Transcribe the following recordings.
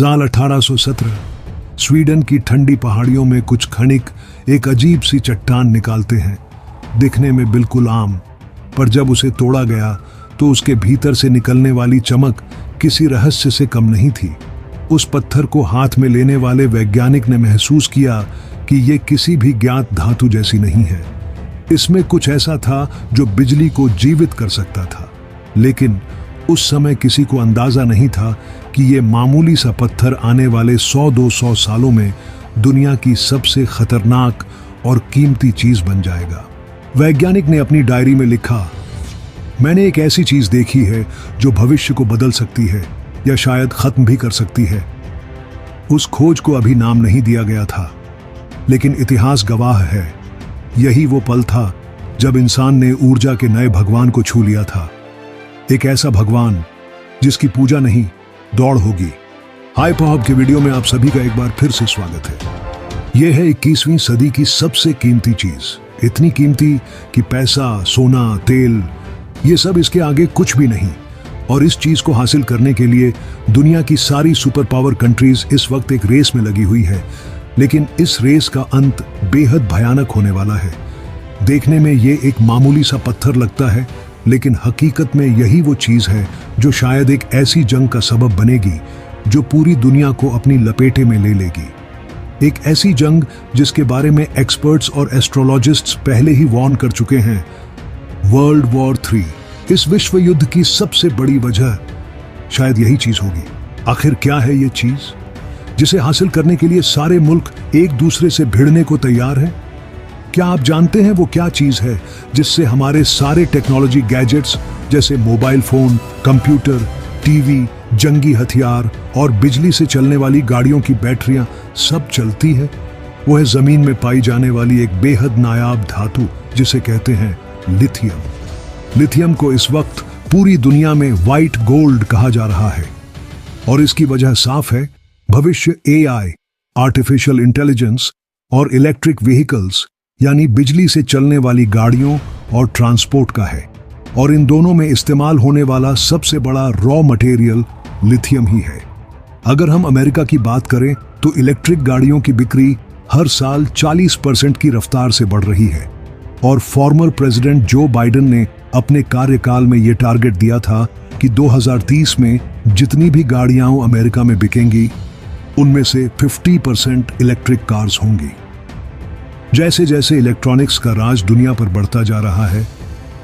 साल 1817 स्वीडन की ठंडी पहाड़ियों में कुछ खनिक एक अजीब सी चट्टान निकालते हैं। दिखने में बिल्कुल आम, पर जब उसे तोड़ा गया तो उसके भीतर से निकलने वाली चमक किसी रहस्य से कम नहीं थी। उस पत्थर को हाथ में लेने वाले वैज्ञानिक ने महसूस किया कि ये किसी भी ज्ञात धातु जैसी नहीं है। इसमें कुछ ऐसा था जो बिजली को जीवित कर सकता था, लेकिन उस समय किसी को अंदाजा नहीं था कि ये मामूली सा पत्थर आने वाले 100-200 सालों में दुनिया की सबसे खतरनाक और कीमती चीज बन जाएगा। वैज्ञानिक ने अपनी डायरी में लिखा, मैंने एक ऐसी चीज देखी है जो भविष्य को बदल सकती है या शायद खत्म भी कर सकती है। उस खोज को अभी नाम नहीं दिया गया था, लेकिन इतिहास गवाह है, यही वो पल था जब इंसान ने ऊर्जा के नए भगवान को छू लिया था। एक ऐसा भगवान जिसकी पूजा नहीं, दौड़ होगी। हाय पॉप के वीडियो में आप सभी का एक बार फिर से स्वागत है। यह है 21वीं सदी की सबसे कीमती चीज, इतनी कीमती कि पैसा, सोना, तेल ये सब इसके आगे कुछ भी नहीं। और इस चीज को हासिल करने के लिए दुनिया की सारी सुपर पावर कंट्रीज इस वक्त एक रेस में लगी हुई है, लेकिन इस रेस का अंत बेहद भयानक होने वाला है। देखने में ये एक मामूली सा पत्थर लगता है, लेकिन हकीकत में यही वो चीज है जो शायद एक ऐसी जंग का सबब बनेगी जो पूरी दुनिया को अपनी लपेटे में ले लेगी। एक ऐसी जंग जिसके बारे में एक्सपर्ट्स और एस्ट्रोलॉजिस्ट्स पहले ही वार्न कर चुके हैं। वर्ल्ड वॉर 3, इस विश्व युद्ध की सबसे बड़ी वजह शायद यही चीज होगी। आखिर क्या है ये चीज जिसे हासिल करने के लिए सारे मुल्क एक दूसरे से भिड़ने को तैयार हैं? क्या आप जानते हैं वो क्या चीज है जिससे हमारे सारे टेक्नोलॉजी गैजेट्स जैसे मोबाइल फोन, कंप्यूटर, टीवी, जंगी हथियार और बिजली से चलने वाली गाड़ियों की बैटरियां सब चलती है? वो है जमीन में पाई जाने वाली एक बेहद नायाब धातु जिसे कहते हैं लिथियम। लिथियम को इस वक्त पूरी दुनिया में व्हाइट गोल्ड कहा जा रहा है, और इसकी वजह साफ है। भविष्य एआई, आर्टिफिशियल इंटेलिजेंस और इलेक्ट्रिक व्हीकल्स यानी बिजली से चलने वाली गाड़ियों और ट्रांसपोर्ट का है, और इन दोनों में इस्तेमाल होने वाला सबसे बड़ा रॉ मटेरियल लिथियम ही है। अगर हम अमेरिका की बात करें तो इलेक्ट्रिक गाड़ियों की बिक्री हर साल 40% की रफ्तार से बढ़ रही है, और फॉर्मर प्रेसिडेंट जो बाइडेन ने अपने कार्यकाल में यह टारगेट दिया था कि 2030 में जितनी भी गाड़ियां अमेरिका में बिकेंगी उनमें से 50% इलेक्ट्रिक कार्स होंगी। जैसे जैसे इलेक्ट्रॉनिक्स का राज दुनिया पर बढ़ता जा रहा है,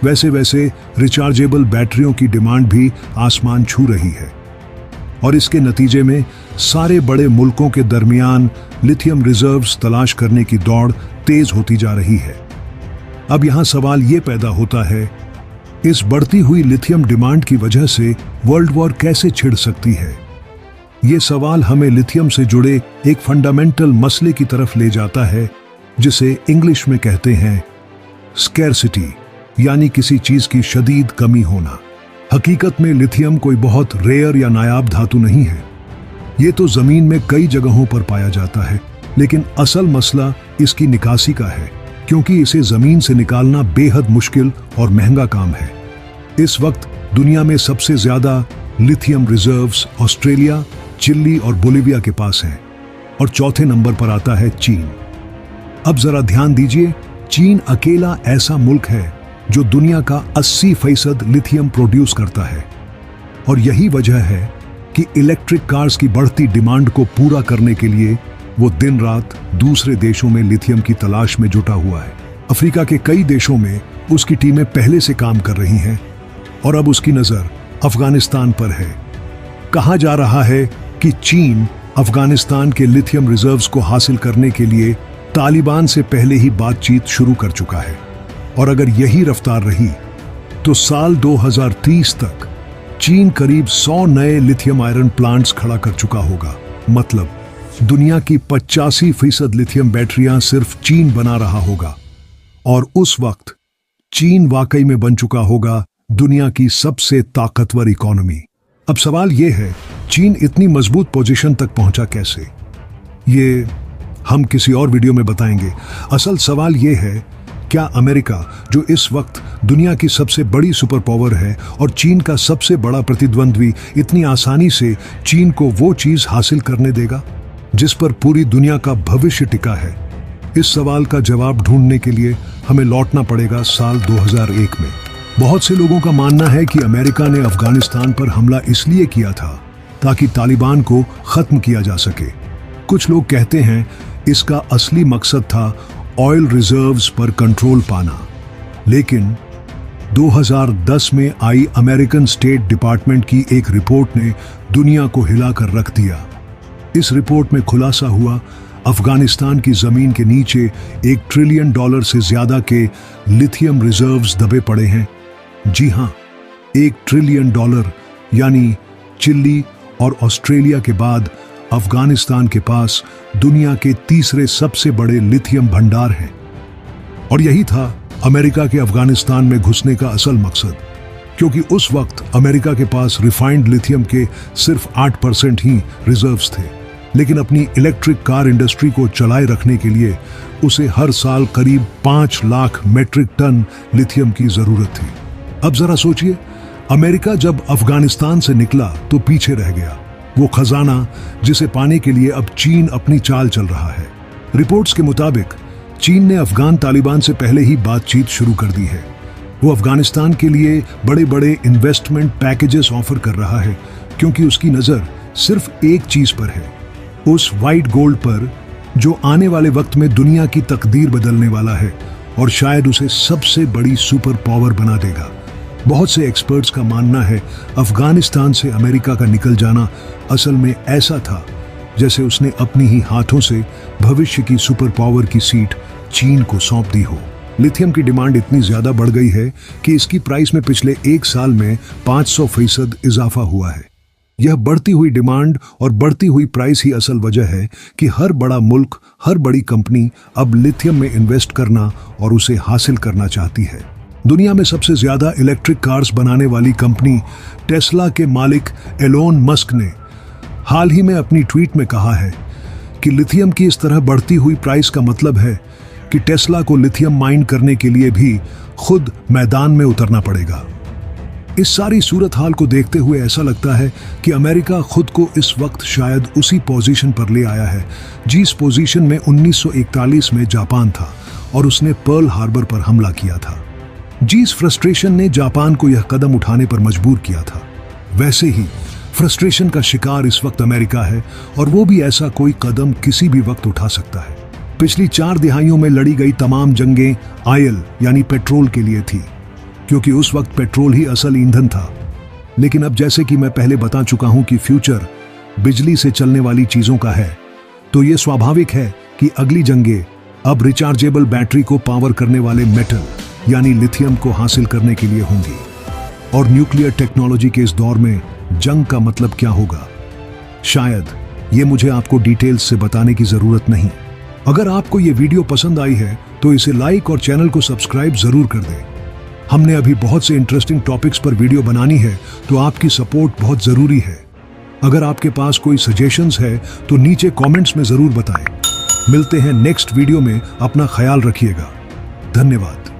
वैसे वैसे रिचार्जेबल बैटरियों की डिमांड भी आसमान छू रही है, और इसके नतीजे में सारे बड़े मुल्कों के दरमियान लिथियम रिजर्व्स तलाश करने की दौड़ तेज होती जा रही है। अब यहां सवाल ये पैदा होता है, इस बढ़ती हुई लिथियम डिमांड की वजह से वर्ल्ड वॉर कैसे छिड़ सकती है? ये सवाल हमें लिथियम से जुड़े एक फंडामेंटल मसले की तरफ ले जाता है जिसे इंग्लिश में कहते हैं स्कैरसिटी, यानी किसी चीज की शदीद कमी होना। हकीकत में लिथियम कोई बहुत रेयर या नायाब धातु नहीं है। ये तो जमीन में कई जगहों पर पाया जाता है, लेकिन असल मसला इसकी निकासी का है, क्योंकि इसे जमीन से निकालना बेहद मुश्किल और महंगा काम है। इस वक्त दुनिया में सबसे ज्यादा लिथियम रिजर्व्स ऑस्ट्रेलिया, चिली और बोलिविया के पास हैं, और चौथे नंबर पर आता है चीन। अब जरा ध्यान दीजिए, चीन अकेला ऐसा मुल्क है जो दुनिया का 80% लिथियम प्रोड्यूस करता है, और यही वजह है कि इलेक्ट्रिक कार्स की बढ़ती डिमांड को पूरा करने के लिए वो दिन रात दूसरे देशों में लिथियम की तलाश में जुटा हुआ है। अफ्रीका के कई देशों में उसकी टीमें पहले से काम कर रही हैं, और अब उसकी नजर अफगानिस्तान पर है। कहा जा रहा है कि चीन अफगानिस्तान के लिथियम रिजर्व्स को हासिल करने के लिए तालिबान से पहले ही बातचीत शुरू कर चुका है, और अगर यही रफ्तार रही तो साल 2030 तक चीन करीब 100 नए लिथियम आयरन प्लांट्स खड़ा कर चुका होगा। मतलब दुनिया की 85% लिथियम बैटरियां सिर्फ चीन बना रहा होगा, और उस वक्त चीन वाकई में बन चुका होगा दुनिया की सबसे ताकतवर इकोनॉमी। अब सवाल यह है, चीन इतनी मजबूत पोजीशन तक पहुंचा कैसे? ये हम किसी और वीडियो में बताएंगे। असल सवाल यह है क्या अमेरिका, जो इस वक्त दुनिया की सबसे बड़ी सुपर पावर है और चीन का सबसे बड़ा प्रतिद्वंद्वी, इतनी आसानी से चीन को वो चीज हासिल करने देगा जिस पर पूरी दुनिया का भविष्य टिका है? इस सवाल का जवाब ढूंढने के लिए हमें लौटना पड़ेगा साल 2001 में। बहुत से लोगों का मानना है कि अमेरिका ने अफगानिस्तान पर हमला इसलिए किया था ताकि तालिबान को खत्म किया जा सके। कुछ लोग कहते हैं इसका असली मकसद था ऑयल रिजर्व्स पर कंट्रोल पाना। लेकिन 2010 में आई अमेरिकन स्टेट डिपार्टमेंट की एक रिपोर्ट ने दुनिया को हिलाकर रख दिया। इस रिपोर्ट में खुलासा हुआ अफगानिस्तान की जमीन के नीचे $1 ट्रिलियन से ज्यादा के लिथियम रिजर्व्स दबे पड़े हैं। जी हां, $1 ट्रिलियन, यानी चिली और ऑस्ट्रेलिया के बाद अफगानिस्तान के पास दुनिया के तीसरे सबसे बड़े लिथियम भंडार हैं। और यही था अमेरिका के अफगानिस्तान में घुसने का असल मकसद, क्योंकि उस वक्त अमेरिका के पास रिफाइंड लिथियम के सिर्फ 8% ही रिजर्व्स थे। लेकिन अपनी इलेक्ट्रिक कार इंडस्ट्री को चलाए रखने के लिए उसे हर साल करीब 5 लाख मेट्रिक टन लिथियम की जरूरत थी। अब जरा सोचिए, अमेरिका जब अफगानिस्तान से निकला तो पीछे रह गया वो खजाना जिसे पाने के लिए अब चीन अपनी चाल चल रहा है। रिपोर्ट्स के मुताबिक चीन ने अफगान तालिबान से पहले ही बातचीत शुरू कर दी है। वो अफगानिस्तान के लिए बड़े बड़े इन्वेस्टमेंट पैकेजेस ऑफर कर रहा है, क्योंकि उसकी नजर सिर्फ एक चीज पर है, उस व्हाइट गोल्ड पर जो आने वाले वक्त में दुनिया की तकदीर बदलने वाला है और शायद उसे सबसे बड़ी सुपर पावर बना देगा। बहुत से एक्सपर्ट्स का मानना है अफगानिस्तान से अमेरिका का निकल जाना असल में ऐसा था जैसे उसने अपनी ही हाथों से भविष्य की सुपर पावर की सीट चीन को सौंप दी हो। लिथियम की डिमांड इतनी ज्यादा बढ़ गई है कि इसकी प्राइस में पिछले 1 साल में 500% इजाफा हुआ है। यह बढ़ती हुई डिमांड और बढ़ती हुई प्राइस ही असल वजह है कि हर बड़ा मुल्क, हर बड़ी कंपनी अब लिथियम में इन्वेस्ट करना और उसे हासिल करना चाहती है। दुनिया में सबसे ज्यादा इलेक्ट्रिक कार्स बनाने वाली कंपनी टेस्ला के मालिक एलोन मस्क ने हाल ही में अपनी ट्वीट में कहा है कि लिथियम की इस तरह बढ़ती हुई प्राइस का मतलब है कि टेस्ला को लिथियम माइन करने के लिए भी खुद मैदान में उतरना पड़ेगा। इस सारी सूरत हाल को देखते हुए ऐसा लगता है कि अमेरिका खुद को इस वक्त शायद उसी पोजीशन पर ले आया है जिस पोजीशन में 1941 में जापान था और उसने पर्ल हार्बर पर हमला किया था। जिस फ्रस्ट्रेशन ने जापान को यह कदम उठाने पर मजबूर किया था, वैसे ही फ्रस्ट्रेशन का शिकार इस वक्त अमेरिका है और वो भी ऐसा कोई कदम किसी भी वक्त उठा सकता है। पिछली 4 दिहाइयों में लड़ी गई तमाम जंगें ऑयल यानी पेट्रोल के लिए थी, क्योंकि उस वक्त पेट्रोल ही असल ईंधन था। लेकिन अब जैसे कि मैं पहले बता चुका हूं कि फ्यूचर बिजली से चलने वाली चीजों का है, तो ये स्वाभाविक है कि अगली जंगें अब रिचार्जेबल बैटरी को पावर करने वाले मेटल यानी लिथियम को हासिल करने के लिए होंगी। और न्यूक्लियर टेक्नोलॉजी के इस दौर में जंग का मतलब क्या होगा, शायद ये मुझे आपको डिटेल्स से बताने की जरूरत नहीं। अगर आपको ये वीडियो पसंद आई है तो इसे लाइक और चैनल को सब्सक्राइब जरूर कर दें। हमने अभी बहुत से इंटरेस्टिंग टॉपिक्स पर वीडियो बनानी है, तो आपकी सपोर्ट बहुत जरूरी है। अगर आपके पास कोई सजेशंस है तो नीचे कमेंट्स में जरूर बताएं। मिलते हैं नेक्स्ट वीडियो में, अपना ख्याल रखिएगा। धन्यवाद।